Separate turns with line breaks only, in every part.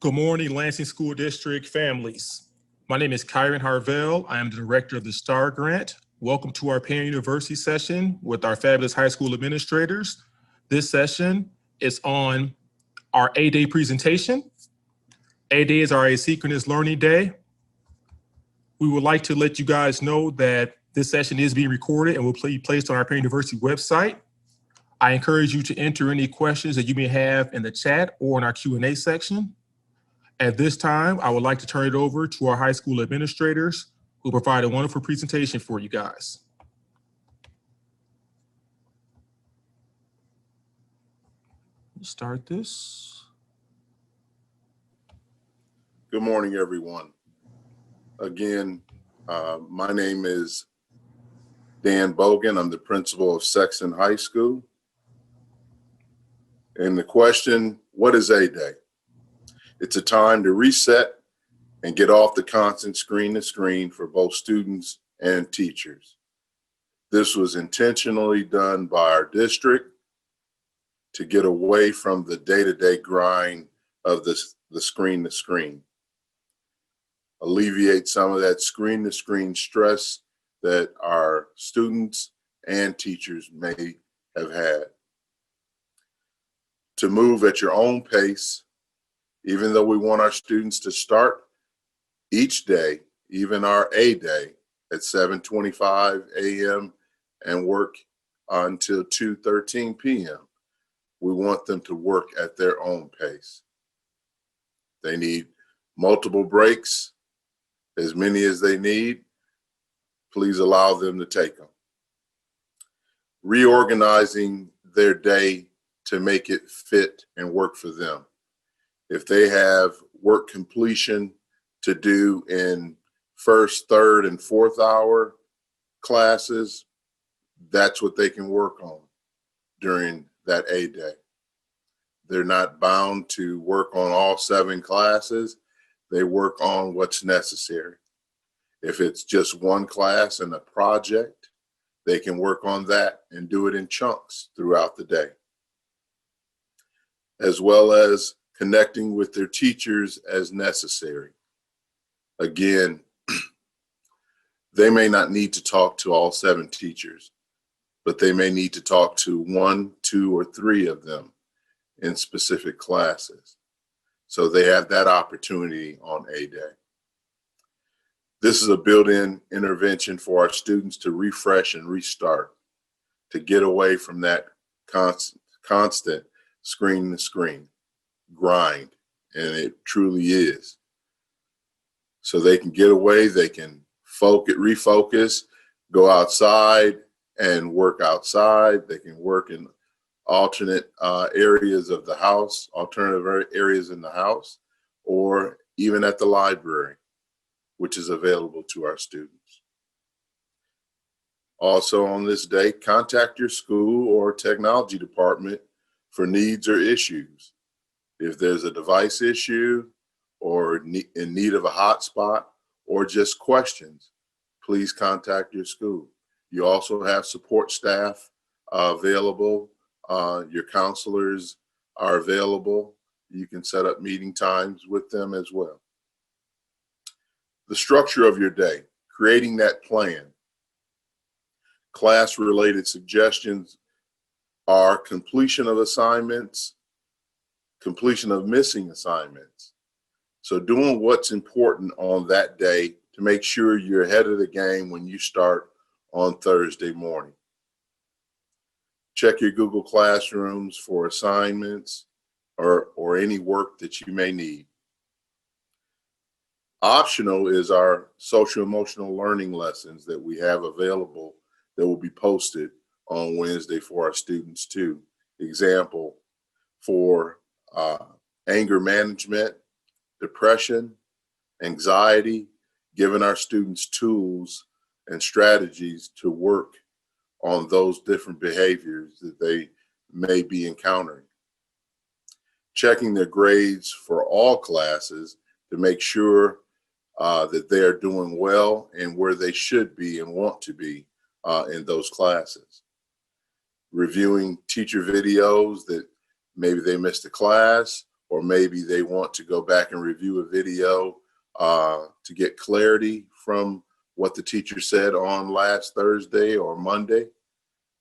Good morning, Lansing School District families. My name is Kyron Harvell. I am the director of the STAR Grant. Welcome to our Parent University session with our fabulous high school administrators. This session is on our A-Day presentation. A-Day is our asynchronous learning day. We would like to let you guys know that this session is being recorded and will be placed on our Parent University website. I encourage you to enter any questions that you may have in the chat or in our Q&A section. At this time, I would like to turn it over to our high school administrators who provide a wonderful presentation for you guys. Let's start this.
Good morning, everyone. Again, my name is Dan Bogan. I'm the principal of Sexton High School. And the question, what is A-Day? It's a time to reset and get off the constant screen to screen for both students and teachers. This was intentionally done by our district to get away from the day-to-day grind of the screen to screen. Alleviate some of that screen to screen stress that our students and teachers may have had. To move at your own pace, even though we want our students to start each day, even our A-Day, at 7:25 a.m. and work until 2:13 p.m. We want them to work at their own pace. They need multiple breaks, as many as they need. Please allow them to take them. Reorganizing their day to make it fit and work for them. If they have work completion to do in first, third, and fourth hour classes, that's what they can work on during that A-Day. They're not bound to work on all 7 classes. They work on what's necessary. If it's just one class and a project, they can work on that and do it in chunks throughout the day, as well as connecting with their teachers as necessary. Again, they may not need to talk to all 7 teachers, but they may need to talk to 1, 2, or 3 of them in specific classes. So they have that opportunity on A-Day. This is a built-in intervention for our students to refresh and restart, to get away from that constant screen to screen grind, and it truly is. So they can get away, they can refocus, go outside and work outside. They can work in alternate areas of the house, alternative areas in the house, or even at the library, which is available to our students. Also on this day, contact your school or technology department for needs or issues. If there's a device issue or in need of a hotspot or just questions, please contact your school. You also have support staff available. Your counselors are available. You can set up meeting times with them as well. The structure of your day, creating that plan. Class-related suggestions are completion of assignments, completion of missing assignments. So doing what's important on that day to make sure you're ahead of the game when you start on Thursday morning. Check your Google Classrooms for assignments or any work that you may need. Optional is our social emotional learning lessons that we have available that will be posted on Wednesday for our students too. Example, for anger management, depression, anxiety, giving our students tools and strategies to work on those different behaviors that they may be encountering. Checking their grades for all classes to make sure that they are doing well and where they should be and want to be in those classes. Reviewing teacher videos that maybe they missed a class or maybe they want to go back and review a video to get clarity from what the teacher said on last Thursday or Monday,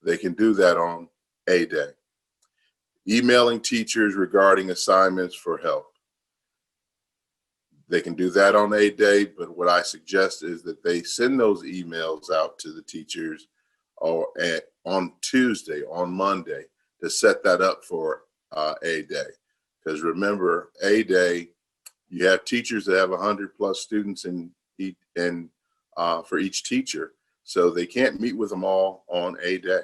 they can do that on A Day. Emailing teachers regarding assignments for help. They can do that on A Day, but what I suggest is that they send those emails out to the teachers on Tuesday, on Monday, to set that up for A Day. Because remember, A Day, you have teachers that have 100+ students for each teacher, so they can't meet with them all on A Day.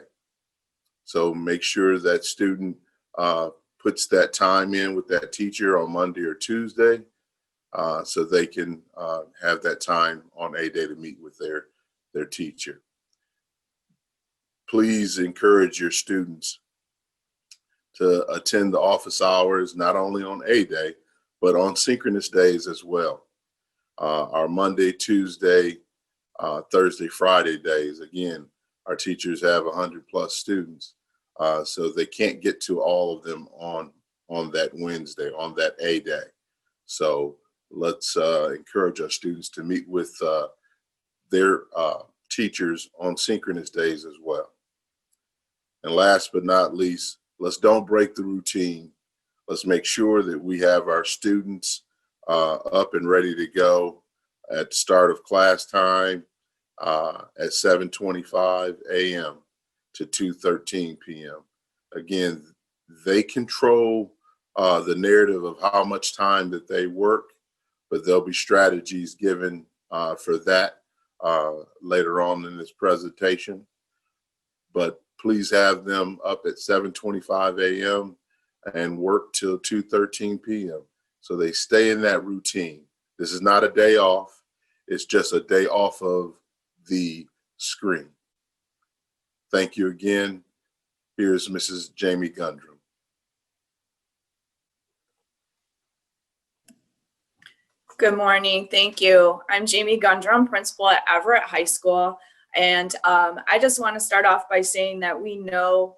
So make sure that student puts that time in with that teacher on Monday or Tuesday, so they can have that time on A Day to meet with their teacher. Please encourage your students to attend the office hours, not only on A Day, but on synchronous days as well. Our Monday, Tuesday, Thursday, Friday days, again, our teachers have 100+ students, so they can't get to all of them on that Wednesday, on that A Day. So let's encourage our students to meet with their teachers on synchronous days as well. And last but not least, let's don't break the routine. Let's make sure that we have our students up and ready to go at the start of class time at 7:25 a.m. to 2:13 p.m. Again, they control the narrative of how much time that they work, but there'll be strategies given for that later on in this presentation. But please have them up at 7:25 a.m. and work till 2:13 p.m. so they stay in that routine. This is not a day off. It's just a day off of the screen. Thank you again. Here's Mrs. Jamie Gundrum.
Good morning. Thank you. I'm Jamie Gundrum, principal at Everett High School. And I just want to start off by saying that we know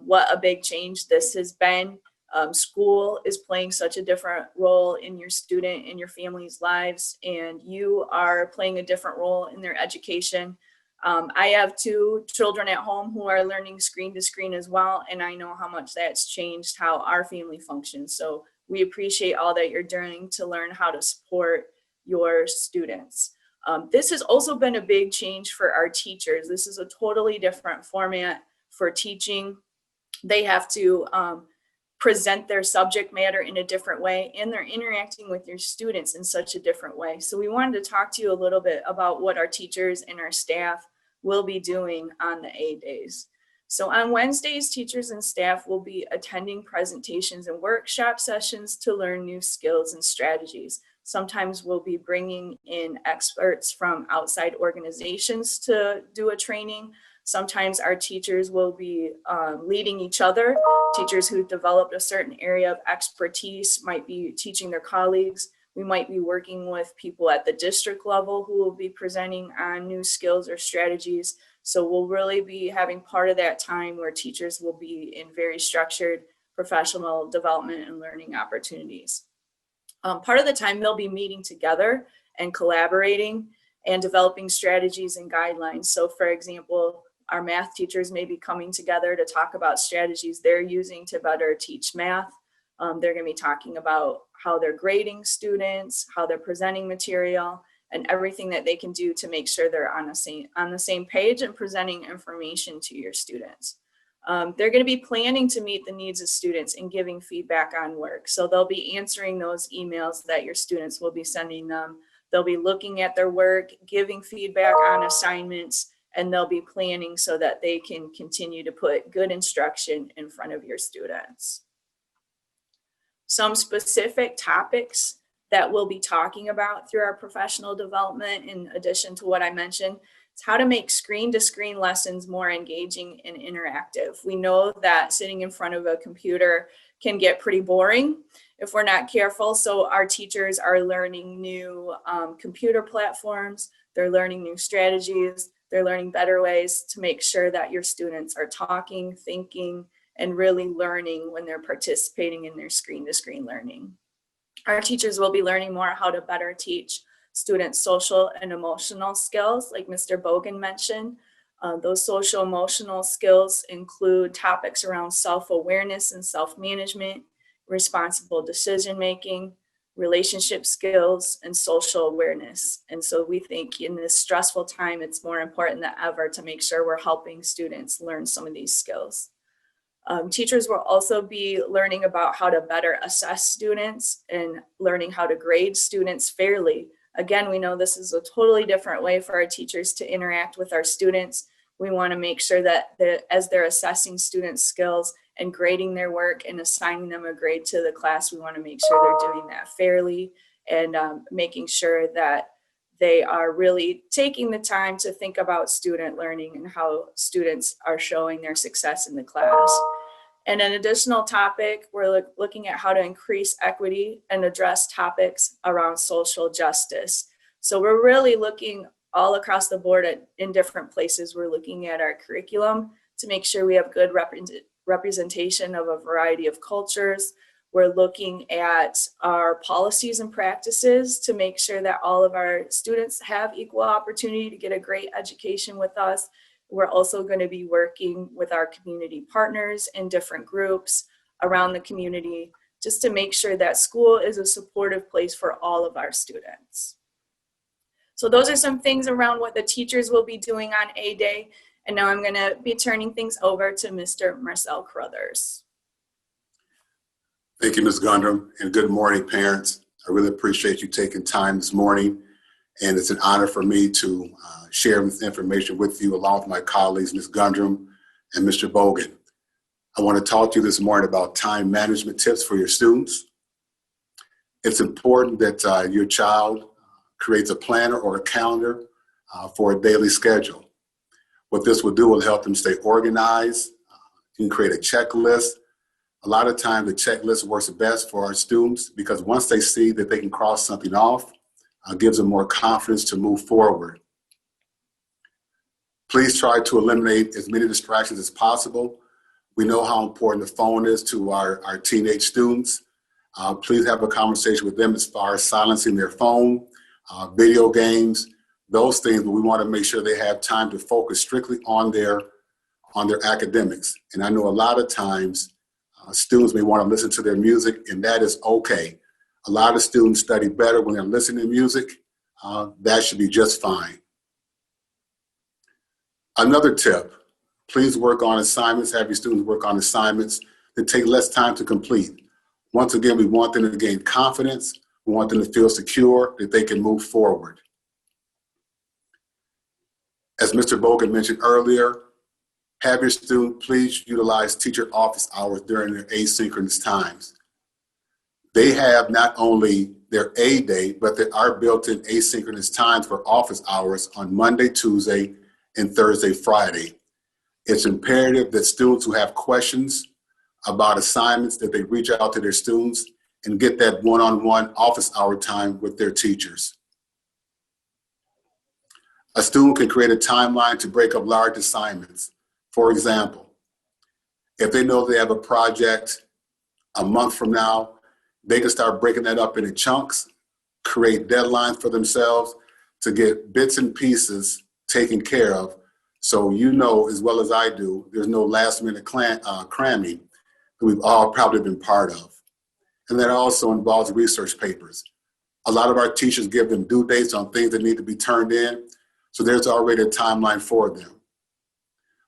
what a big change this has been. School is playing such a different role in your student and your family's lives, and you are playing a different role in their education. I have 2 children at home who are learning screen to screen as well, and I know how much that's changed how our family functions. So we appreciate all that you're doing to learn how to support your students. This has also been a big change for our teachers. This is a totally different format for teaching. They have to present their subject matter in a different way, and they're interacting with your students in such a different way. So we wanted to talk to you a little bit about what our teachers and our staff will be doing on the A days. So on Wednesdays, teachers and staff will be attending presentations and workshop sessions to learn new skills and strategies. Sometimes we'll be bringing in experts from outside organizations to do a training. Sometimes our teachers will be leading each other. Teachers who developed a certain area of expertise might be teaching their colleagues. We might be working with people at the district level who will be presenting on new skills or strategies. So we'll really be having part of that time where teachers will be in very structured professional development and learning opportunities. Part of the time they'll be meeting together and collaborating and developing strategies and guidelines. So for example, our math teachers may be coming together to talk about strategies they're using to better teach math. They're going to be talking about how they're grading students, how they're presenting material, and everything that they can do to make sure they're on the same page and presenting information to your students. They're going to be planning to meet the needs of students and giving feedback on work. So they'll be answering those emails that your students will be sending them. They'll be looking at their work, giving feedback on assignments, and they'll be planning so that they can continue to put good instruction in front of your students. Some specific topics that we'll be talking about through our professional development, in addition to what I mentioned, is how to make screen-to-screen lessons more engaging and interactive. We know that sitting in front of a computer can get pretty boring if we're not careful. So our teachers are learning new computer platforms. They're learning new strategies. They're learning better ways to make sure that your students are talking, thinking, and really learning when they're participating in their screen-to-screen learning. Our teachers will be learning more how to better teach students social and emotional skills, like Mr. Bogan mentioned. Those social emotional skills include topics around self-awareness and self-management, responsible decision-making, relationship skills, and social awareness. And so we think in this stressful time, it's more important than ever to make sure we're helping students learn some of these skills. Teachers will also be learning about how to better assess students and learning how to grade students fairly. Again, we know this is a totally different way for our teachers to interact with our students. We want to make sure that as they're assessing students' skills and grading their work and assigning them a grade to the class, we want to make sure they're doing that fairly and making sure that they are really taking the time to think about student learning and how students are showing their success in the class. And an additional topic, we're looking at how to increase equity and address topics around social justice. So we're really looking all across the board in different places. We're looking at our curriculum to make sure we have good representation of a variety of cultures. We're looking at our policies and practices to make sure that all of our students have equal opportunity to get a great education with us. We're also going to be working with our community partners in different groups around the community just to make sure that school is a supportive place for all of our students. So those are some things around what the teachers will be doing on A-Day. And now I'm going to be turning things over to Mr. Marcel Crothers.
Thank you, Ms. Gundrum, and good morning, parents. I really appreciate you taking time this morning, and it's an honor for me to share this information with you along with my colleagues, Ms. Gundrum and Mr. Bogan. I want to talk to you this morning about time management tips for your students. It's important that your child creates a planner or a calendar for a daily schedule. What this will do will help them stay organized. You can create a checklist. A lot of times the checklist works best for our students because once they see that they can cross something off, it gives them more confidence to move forward. Please try to eliminate as many distractions as possible. We know how important the phone is to our teenage students. Please have a conversation with them as far as silencing their phone, video games, those things, but we want to make sure they have time to focus strictly on their academics. And I know a lot of times students may want to listen to their music, and that is okay. A lot of students study better when they're listening to music. That should be just fine. Another tip, please work on assignments, have your students work on assignments that take less time to complete. Once again, we want them to gain confidence. We want them to feel secure that they can move forward. As Mr. Bogan mentioned earlier, have your student please utilize teacher office hours during their asynchronous times. They have not only their A-Day, but there are built-in asynchronous times for office hours on Monday, Tuesday, and Thursday, Friday. It's imperative that students who have questions about assignments that they reach out to their students and get that one-on-one office hour time with their teachers. A student can create a timeline to break up large assignments. For example, if they know they have a project a month from now, they can start breaking that up into chunks, create deadlines for themselves to get bits and pieces taken care of. So you know as well as I do, there's no last minute cramming that we've all probably been part of. And that also involves research papers. A lot of our teachers give them due dates on things that need to be turned in. So there's already a timeline for them.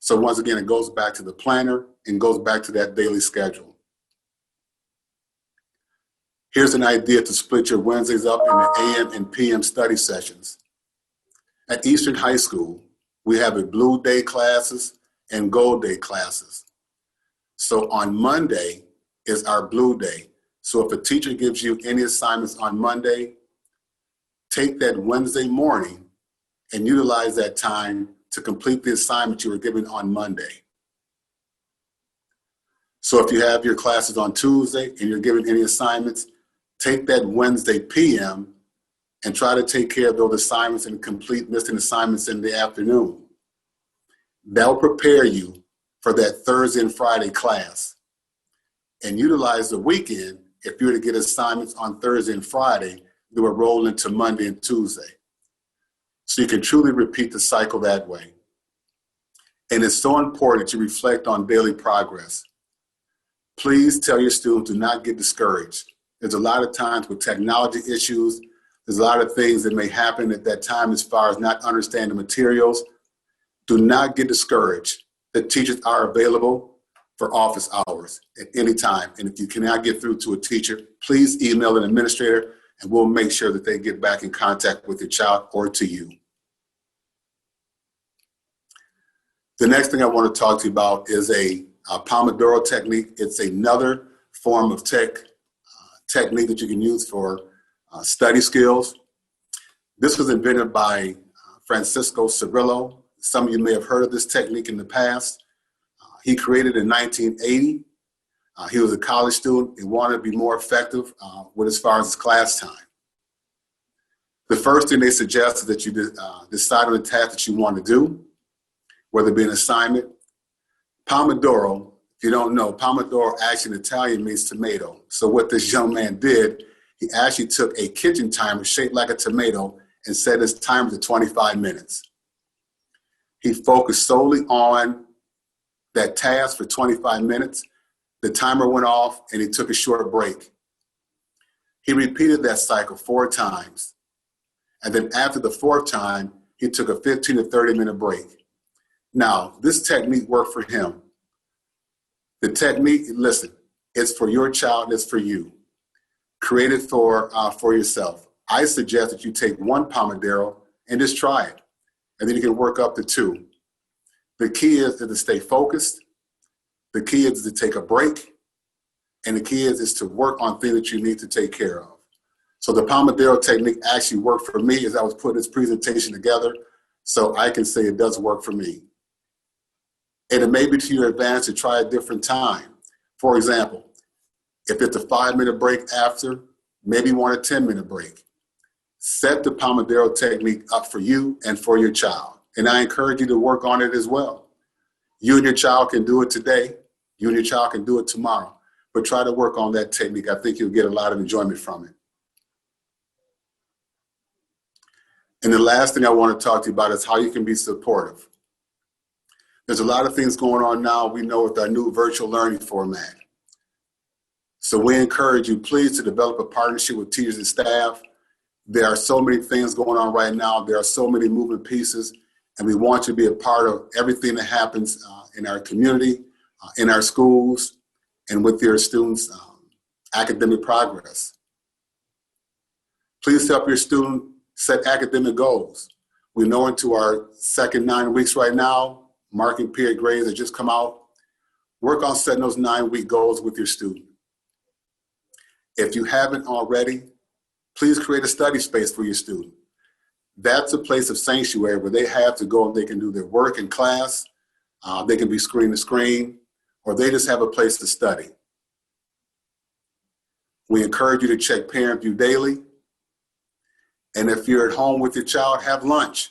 So once again, it goes back to the planner and goes back to that daily schedule. Here's an idea to split your Wednesdays up into AM and PM study sessions. At Eastern High School, we have a blue day classes and gold day classes. So on Monday is our blue day. So if a teacher gives you any assignments on Monday, take that Wednesday morning and utilize that time to complete the assignment you were given on Monday. So if you have your classes on Tuesday and you're given any assignments, take that Wednesday PM and try to take care of those assignments and complete missing assignments in the afternoon. That will prepare you for that Thursday and Friday class and utilize the weekend. If you were to get assignments on Thursday and Friday, they would roll into Monday and Tuesday. So you can truly repeat the cycle that way. And it's so important to reflect on daily progress. Please tell your students, do not get discouraged. There's a lot of times with technology issues, there's a lot of things that may happen at that time as far as not understanding materials. Do not get discouraged. The teachers are available for office hours at any time. And if you cannot get through to a teacher, please email an administrator and we'll make sure that they get back in contact with your child or to you. The next thing I want to talk to you about is a POMODORO technique. It's another form of technique that you can use for study skills. This was invented by Francisco Cirillo. Some of you may have heard of this technique in the past. He created it in 1980. He was a college student and wanted to be more effective with as far as his class time. The first thing they suggest is that you decide on the task that you want to do, whether it be an assignment. Pomodoro, if you don't know, Pomodoro actually in Italian means tomato. So what this young man did, he actually took a kitchen timer shaped like a tomato and set his timer to 25 minutes. He focused solely on that task for 25 minutes. The timer went off and he took a short break. He repeated that cycle 4 times. And then after the 4th time, he took a 15 to 30-minute break. Now, this technique worked for him. The technique, listen, it's for your child, it's for you. Create it for yourself. I suggest that you take 1 Pomodoro and just try it. And then you can work up to 2. The key is to stay focused. The key is to take a break. And the key is to work on things that you need to take care of. So the Pomodoro technique actually worked for me as I was putting this presentation together. So I can say it does work for me. And it may be to your advantage to try a different time. For example, if it's a 5-minute break after, maybe you want a 10-minute break. Set the Pomodoro technique up for you and for your child. And I encourage you to work on it as well. You and your child can do it today. You and your child can do it tomorrow. But try to work on that technique. I think you'll get a lot of enjoyment from it. And the last thing I want to talk to you about is how you can be supportive. There's a lot of things going on now, we know, with our new virtual learning format. So we encourage you, please, to develop a partnership with teachers and staff. There are so many things going on right now. There are so many moving pieces, and we want you to be a part of everything that happens in our community, in our schools, and with your students' academic progress. Please help your student set academic goals. We know into our second 9 weeks right now, marking period grades that just come out. Work on setting those 9-week goals with your student. If you haven't already, please create a study space for your student. That's a place of sanctuary where they have to go and they can do their work in class. They can be screen to screen, or they just have a place to study. We encourage you to check Parent View daily. And if you're at home with your child, have lunch.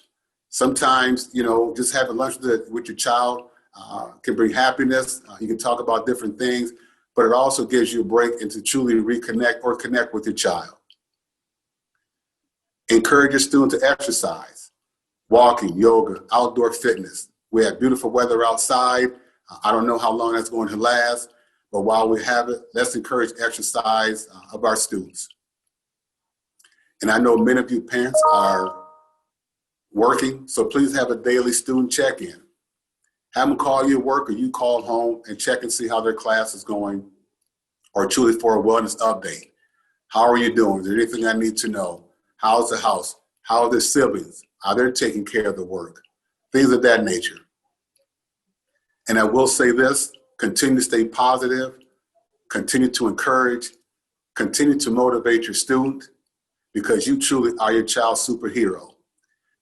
Sometimes, just having lunch with your child can bring happiness. You can talk about different things, but it also gives you a break and to truly reconnect or connect with your child. Encourage your student to exercise, walking, yoga, outdoor fitness. We have beautiful weather outside. I don't know how long that's going to last, but while we have it, let's encourage exercise of our students. And I know many of you parents are working, so please have a daily student check-in. Have them call you at work or you call home and check and see how their class is going, or truly for a wellness update. How are you doing? Is there anything I need to know? How's the house? How are their siblings? Are they taking care of the work? Things of that nature. And I will say this, continue to stay positive, continue to encourage, continue to motivate your student, because you truly are your child's superhero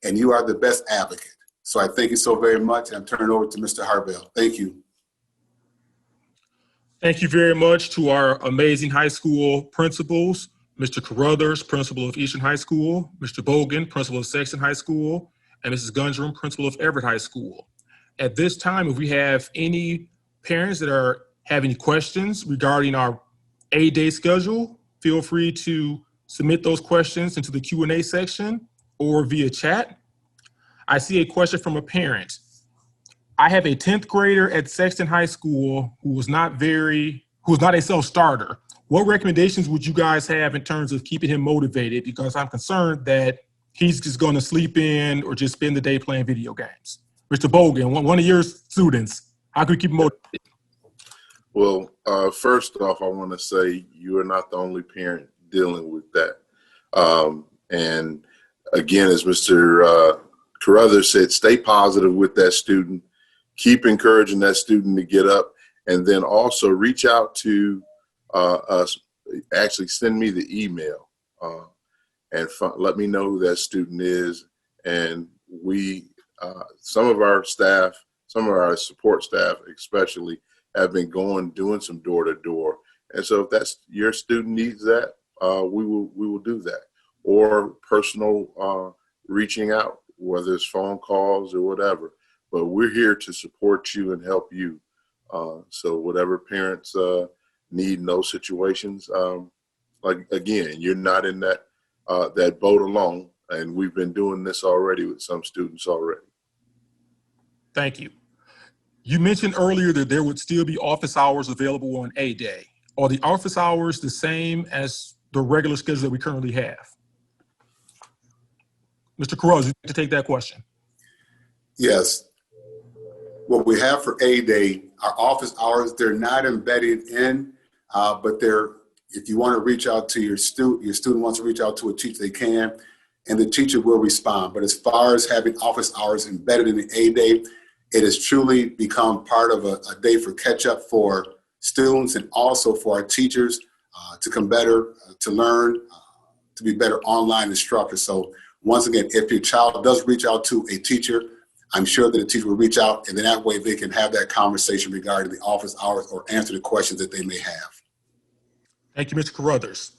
and you are the best advocate. So I thank you so very much. And I'm turning over to Mr. Harvell. Thank you.
Thank you very much to our amazing high school principals, Mr. Carruthers, principal of Eastern High School, Mr. Bogan, principal of Sexton High School, and Mrs. Gundrum, principal of Everett High School. At this time, if we have any parents that have any questions regarding our A-Day schedule, feel free to submit those questions into the Q&A section or via chat. I see a question from a parent. I have a 10th grader at Sexton High School who is not a self-starter. What recommendations would you guys have in terms of keeping him motivated? Because I'm concerned that he's just going to sleep in or just spend the day playing video games. Mr. Bogan, one of your students, how could we keep him motivated?
Well, first off, I want to say you are not the only parent dealing with that. And again, as Mr. Carruthers said, stay positive with that student. Keep encouraging that student to get up, and then also reach out to us. Actually, send me the email and let me know who that student is. And we, some of our staff, some of our support staff especially, have been doing some door-to-door. And so if that's your student needs that, we will do that. Or personal reaching out, whether it's phone calls or whatever. But we're here to support you and help you. So whatever parents need in those situations, like again, you're not in that boat alone. And we've been doing this already with some students already.
Thank you. You mentioned earlier that there would still be office hours available on A-Day. Are the office hours the same as the regular schedule that we currently have? Mr. Carruthers, you'd like to take that question?
Yes. What we have for A-Day, our office hours, they're not embedded in, but if you want to reach out to your student wants to reach out to a teacher, they can, and the teacher will respond. But as far as having office hours embedded in the A-Day, it has truly become part of a day for catch-up for students and also for our teachers to come better, to learn, to be better online instructors. So once again, if your child does reach out to a teacher, I'm sure that the teacher will reach out, and then that way they can have that conversation regarding the office hours or answer the questions that they may have.
Thank you, Mr. Carruthers.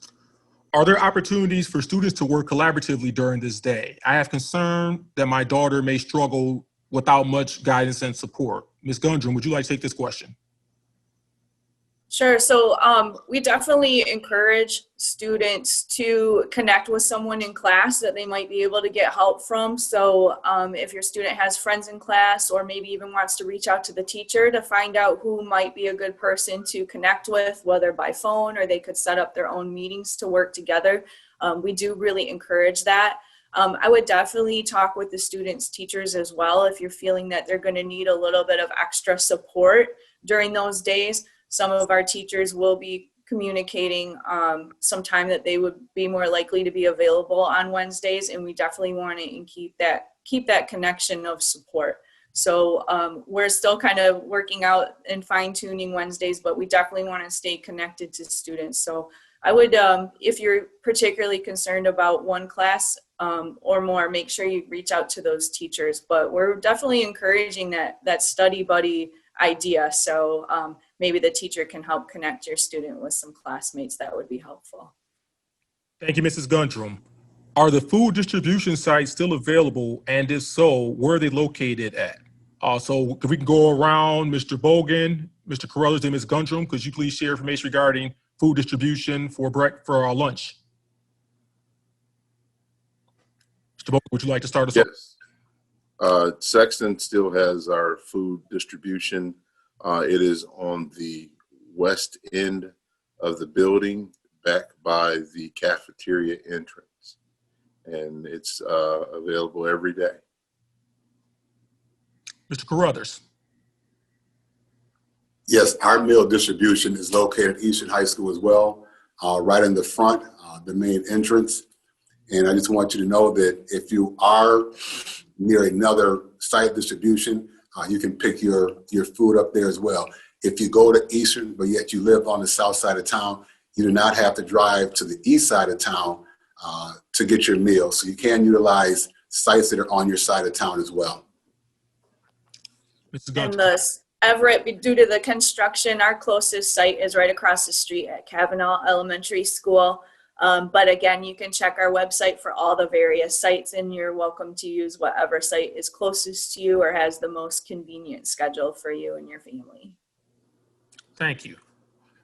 Are there opportunities for students to work collaboratively during this day? I have concern that my daughter may struggle without much guidance and support. Ms. Gundrum, would you like to take this question?
Sure. So we definitely encourage students to connect with someone in class that they might be able to get help from. So if your student has friends in class or maybe even wants to reach out to the teacher to find out who might be a good person to connect with, whether by phone or they could set up their own meetings to work together, we do really encourage that. I would definitely talk with the students' teachers as well if you're feeling that they're going to need a little bit of extra support during those days. Some of our teachers will be communicating some time that they would be more likely to be available on Wednesdays, and we definitely want to keep that connection of support. So we're still kind of working out and fine-tuning Wednesdays, but we definitely want to stay connected to students. So I would, if you're particularly concerned about one class or more, make sure you reach out to those teachers. But we're definitely encouraging that study buddy idea. So maybe the teacher can help connect your student with some classmates. That would be helpful.
Thank you, Mrs. Gundrum. Are the food distribution sites still available? And if so, where are they located at? So if we can go around, Mr. Bogan, Mr. Carruthers, and Ms. Gundrum, could you please share information regarding food distribution for our lunch? Mr. Bogan, would you like to start us off?
Yes. Sexton still has our food distribution. It is on the west end of the building, back by the cafeteria entrance. And it's available every day.
Mr. Carruthers.
Yes, our meal distribution is located at Eastern High School as well, right in the front, the main entrance. And I just want you to know that if you are near another site distribution, you can pick your food up there as well. If you go to Eastern, but yet you live on the south side of town, you do not have to drive to the east side of town to get your meal. So you can utilize sites that are on your side of town as well.
And the Everett, due to the construction, our closest site is right across the street at Kavanaugh Elementary School. But again, you can check our website for all the various sites, and you're welcome to use whatever site is closest to you or has the most convenient schedule for you and your family.
Thank you.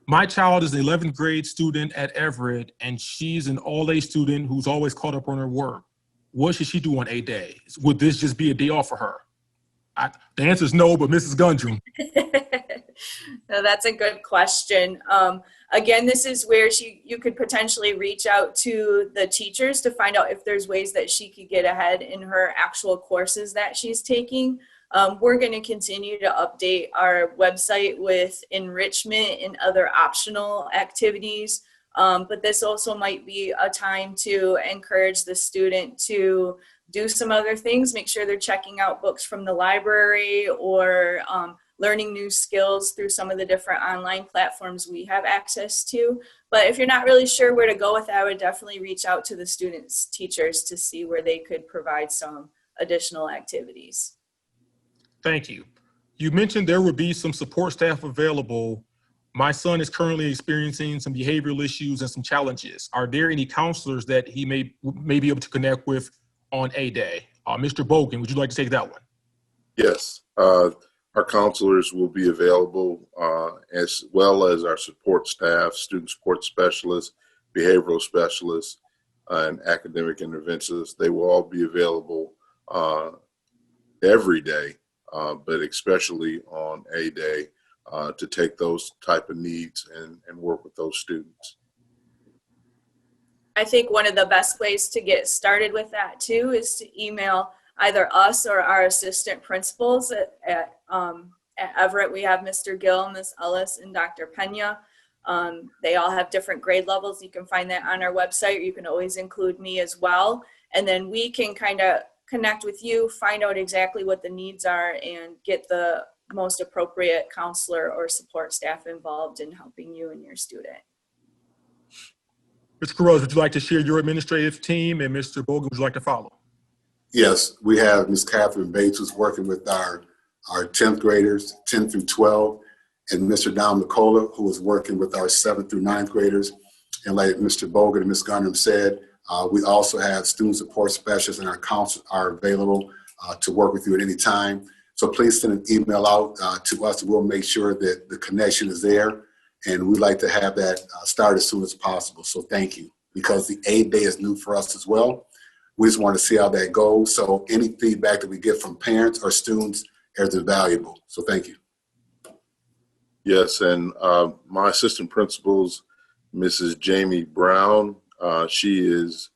My child is an 11th grade student at Everett, and she's an all-A student who's always caught up on her work. What should she do on A day? Would this just be a day off for her? The answer is no, but Mrs. Gundrum.
No, that's a good question. Again, this is where you could potentially reach out to the teachers to find out if there's ways that she could get ahead in her actual courses that she's taking. We're going to continue to update our website with enrichment and other optional activities. But this also might be a time to encourage the student to do some other things, make sure they're checking out books from the library or learning new skills through some of the different online platforms we have access to. But if you're not really sure where to go with that, I would definitely reach out to the students' teachers to see where they could provide some additional activities.
Thank you. You mentioned there would be some support staff available. My son is currently experiencing some behavioral issues and some challenges. Are there any counselors that he may be able to connect with on A day? Mr. Bogan, would you like to take that one?
Yes, our counselors will be available as well as our support staff, student support specialists, behavioral specialists, and academic interventionists. They will all be available every day, but especially on A day to take those type of needs and work with those students.
I think one of the best ways to get started with that too is to email either us or our assistant principals at Everett. We have Mr. Gill, Ms. Ellis, and Dr. Pena. They all have different grade levels. You can find that on our website, or you can always include me as well. And then we can kind of connect with you, find out exactly what the needs are, and get the most appropriate counselor or support staff involved in helping you and your student.
Mr. Carruthers, would you like to share your administrative team? And Mr. Bogan, would you like to follow?
Yes, we have Ms. Catherine Bates, who's working with our 10th graders, 10 through 12, and Mr. Dom Nicola, who is working with our 7th through 9th graders. And like Mr. Bogan and Ms. Gundrum said, we also have student support specialists, and our counselors are available to work with you at any time. So please send an email out to us, and we'll make sure that the connection is there. And we'd like to have that start as soon as possible. So thank you, because the A day is new for us as well. We just want to see how that goes. So any feedback that we get from parents or students is valuable. So thank you.
Yes, and my assistant principals, Mrs. Jamie Brown, she is,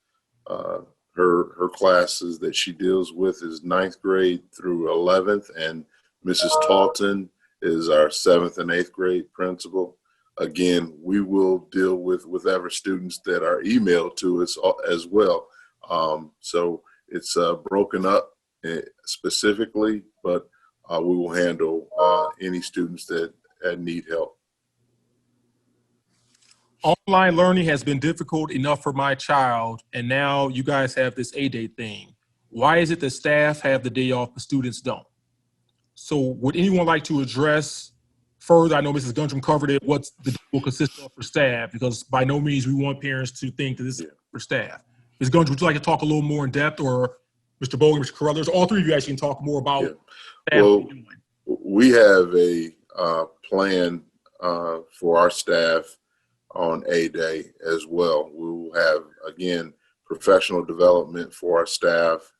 her classes that she deals with is 9th grade through 11th, and Mrs. Talton is our 7th and 8th grade principal. Again, we will deal with whatever students that are emailed to us as well. So it's broken up specifically, but we will handle any students that need help.
Online learning has been difficult enough for my child, and now you guys have this A-day thing. Why is it that staff have the day off, but students don't? So would anyone like to address further? I know Mrs. Gundrum covered it, what the day will consist of for staff, because by no means we want parents to think that this is for staff. Ms. Gundrum, would you like to talk a little more in depth, or Mr. Bogan, Mr. Carruthers, all three of you actually can talk more about staff?
Well, we have a plan for our staff on A day as well. We will have, again, professional development for our staff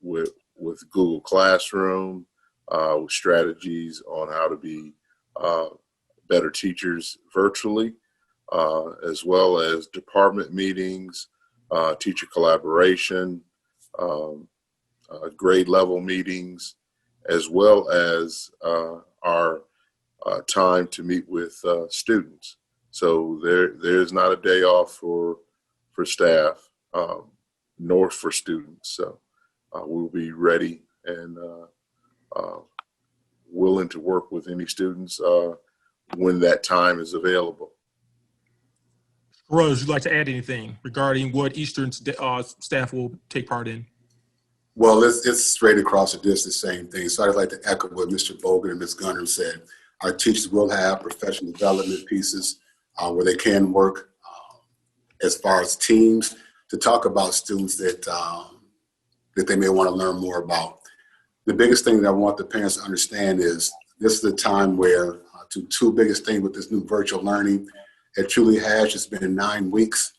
with Google Classroom, with strategies on how to be better teachers virtually, as well as department meetings, teacher collaboration, grade level meetings, as well as our time to meet with students. So there's not a day off for staff, nor for students. So we'll be ready and willing to work with any students when that time is available.
Rose, would you like to add anything regarding what Eastern staff will take part in?
Well, it's straight across the district, same thing. So I'd like to echo what Mr. Bogan and Ms. Gundrum said. Our teachers will have professional development pieces where they can work as far as teams to talk about students that that they may want to learn more about. The biggest thing that I want the parents to understand is this is a time where two biggest things with this new virtual learning, it truly has just been 9 weeks.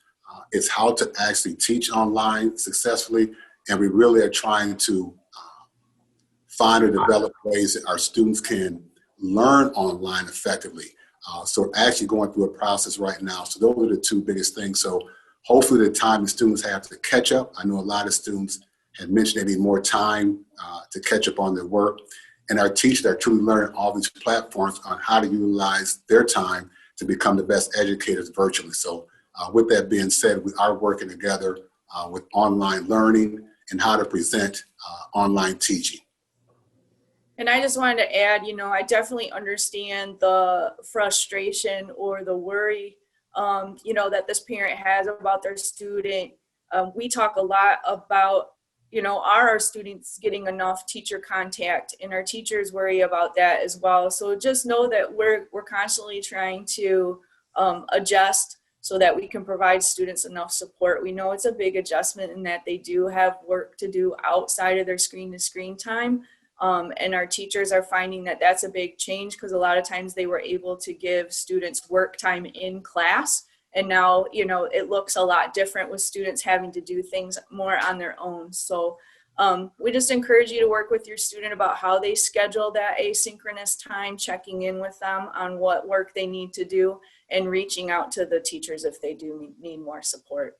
It's how to actually teach online successfully, and we really are trying to find or develop ways that our students can learn online effectively. So we're actually going through a process right now. So those are the two biggest things. So hopefully the time the students have to catch up. I know a lot of students have mentioned they need more time to catch up on their work. And our teachers are truly learning all these platforms on how to utilize their time to become the best educators virtually. So with that being said, we are working together with online learning and how to present online teaching.
And I just wanted to add, I definitely understand the frustration or the worry, that this parent has about their student. We talk a lot about, are our students getting enough teacher contact, and our teachers worry about that as well. So just know that we're constantly trying to adjust so that we can provide students enough support. We know it's a big adjustment in that they do have work to do outside of their screen-to-screen time. And our teachers are finding that that's a big change because a lot of times they were able to give students work time in class. And now, it looks a lot different with students having to do things more on their own. So we just encourage you to work with your student about how they schedule that asynchronous time, checking in with them on what work they need to do, and reaching out to the teachers if they do need more support.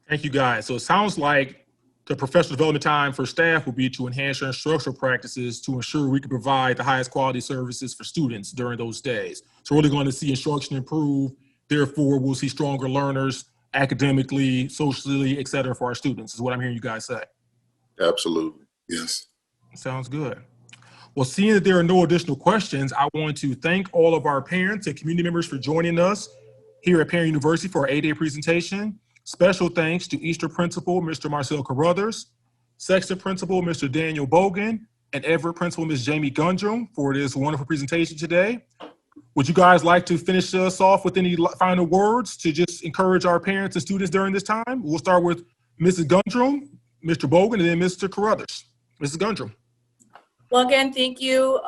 Thank you, guys. So it sounds like the professional development time for staff will be to enhance our instructional practices to ensure we can provide the highest quality services for students during those days. So we're really going to see instruction improve. Therefore, we'll see stronger learners academically, socially, et cetera, for our students, is what I'm hearing you guys say.
Absolutely.
Yes.
Sounds good. Well, seeing that there are no additional questions, I want to thank all of our parents and community members for joining us here at Parent University for our 8-day presentation. Special thanks to Easter Principal, Mr. Marcel Carruthers, Sexton Principal, Mr. Daniel Bogan, and Everett Principal, Ms. Jamie Gundrum, for this wonderful presentation today. Would you guys like to finish us off with any final words to just encourage our parents and students during this time? We'll start with Mrs. Gundrum, Mr. Bogan, and then Mr. Carruthers. Mrs. Gundrum.
Well, again, thank you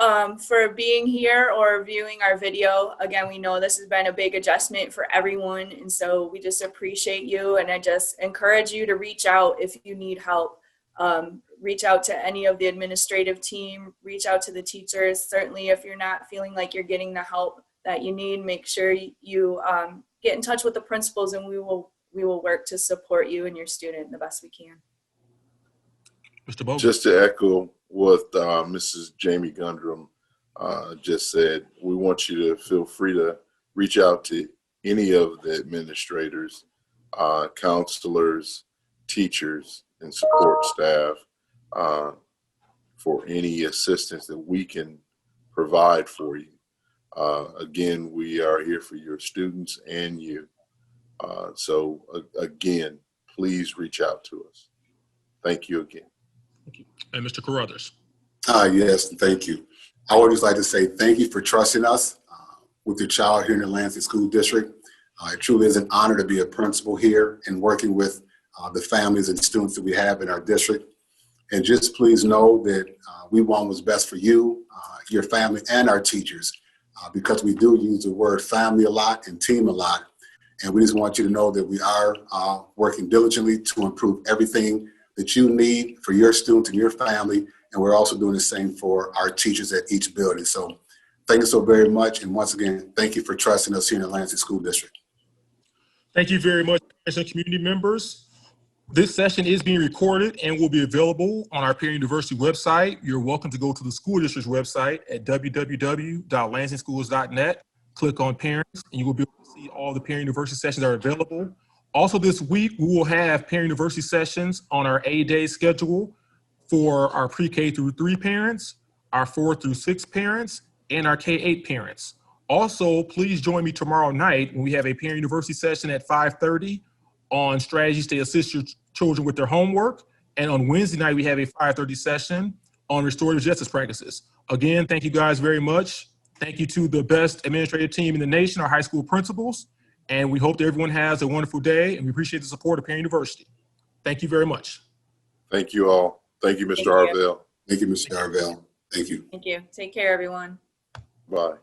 for being here or viewing our video. Again, we know this has been a big adjustment for everyone, and so we just appreciate you, and I just encourage you to reach out if you need help. Reach out to any of the administrative team, reach out to the teachers. Certainly, if you're not feeling like you're getting the help that you need, make sure you get in touch with the principals, and we will work to support you and your student the best we can.
Mr. Bogan.
Just to echo what Mrs. Jamie Gundrum just said, we want you to feel free to reach out to any of the administrators, counselors, teachers, and support staff for any assistance that we can provide for you. Again, we are here for your students and you. So again, please reach out to us. Thank you again.
Thank you. And Mr. Carruthers.
Yes, thank you. I would just like to say thank you for trusting us with your child here in the Lansing School District. It truly is an honor to be a principal here and working with the families and students that we have in our district. And just please know that we want what's best for you, your family, and our teachers, because we do use the word family a lot and team a lot. And we just want you to know that we are working diligently to improve everything that you need for your students and your family. And we're also doing the same for our teachers at each building. So thank you so very much. And once again, thank you for trusting us here in the Lansing School District.
Thank you very much, community members. This session is being recorded and will be available on our Parent University website. You're welcome to go to the school district's website at www.lansingschools.net. Click on Parents, and you will be able to see all the Parent University sessions that are available. Also this week, we will have Parent University sessions on our A-Day schedule for our pre-K through 3 parents, our 4 through 6 parents, and our K-8 parents. Also, please join me tomorrow night when we have a Parent University session at 5:30 on strategies to assist your children with their homework. And on Wednesday night, we have a 5:30 session on restorative justice practices. Again, thank you guys very much. Thank you to the best administrative team in the nation, our high school principals. And we hope that everyone has a wonderful day, and we appreciate the support of Parent University. Thank you very much.
Thank you all. Thank you, Mr.
Thank you.
Harvell.
Thank you, Mr. Arvell. Thank you.
Thank you. Take care, everyone.
Bye.